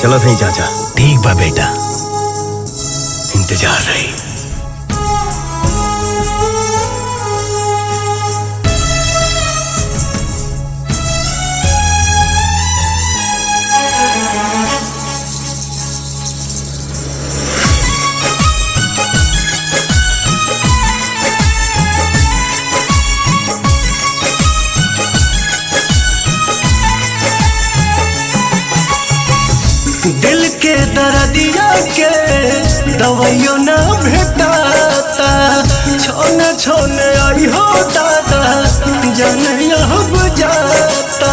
चलो सही चाचा। ठीक बा बेटा। इंतजार रही। दिल के दर्दिया के दवाइयों ना भेटाता, छोने छोने आई हो दादा जाने अब जाता।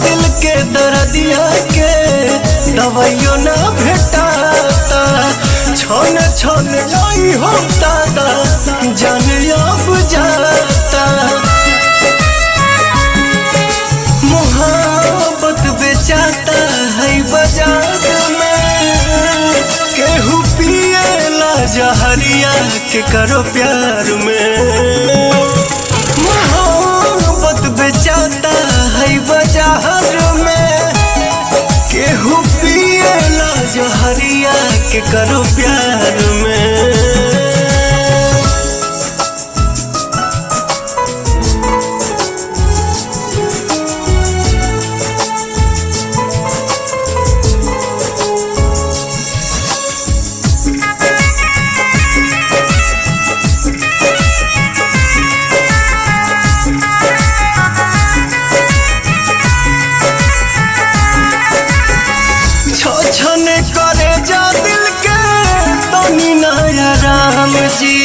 दिल के दर्दिया के दवाइयों ना भेटाता, छोने छोने आई हो दादा जाने अब जाता। मोहब्बत बेचाता है बाजार में, केहू पिएला जहरिया के करो प्यार में। मोहब्बत बेचाता है बाजार में, केहू पिएला जहरिया के करो प्यार में। छने करे जा दिल के तनी नया राम जी,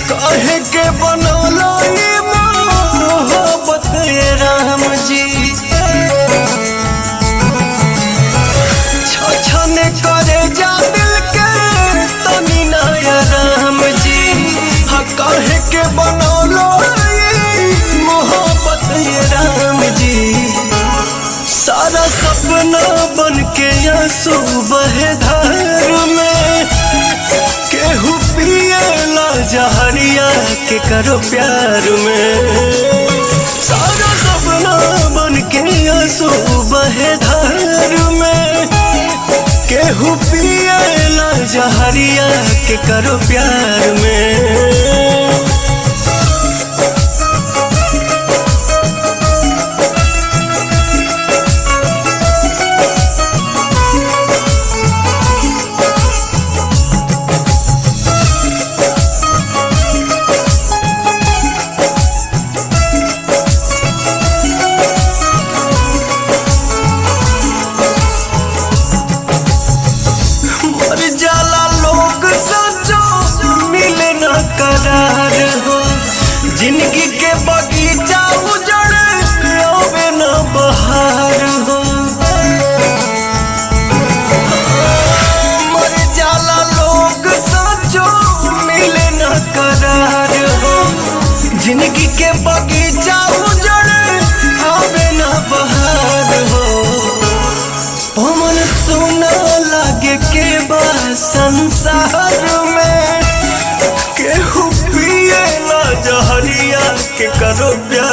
कहे के बनौलो ये मोहब्बत ये राम जी। छने करे जा दिल के तनी नया राम जी, हाँ कहे के बनौलो ये मोहब्बत ये राम जी। सारा सपना बन के आंसू बहे धार में, केहू पिएला जहरिया के करो प्यार में। सारा सपना बन के आंसू बहे धार में, केहू पिएला जहरिया के करो प्यार में। जिंदगी के बगीचा उजड़ आवे न बहार हो, मर जाला लोग सचो मिले न करार हो। जिंदगी के बगीचा उजड़ आवे न बहार हो, पवन सुना लागे के बा संसार में, केहू पिएला जहरिया के करो प्यार।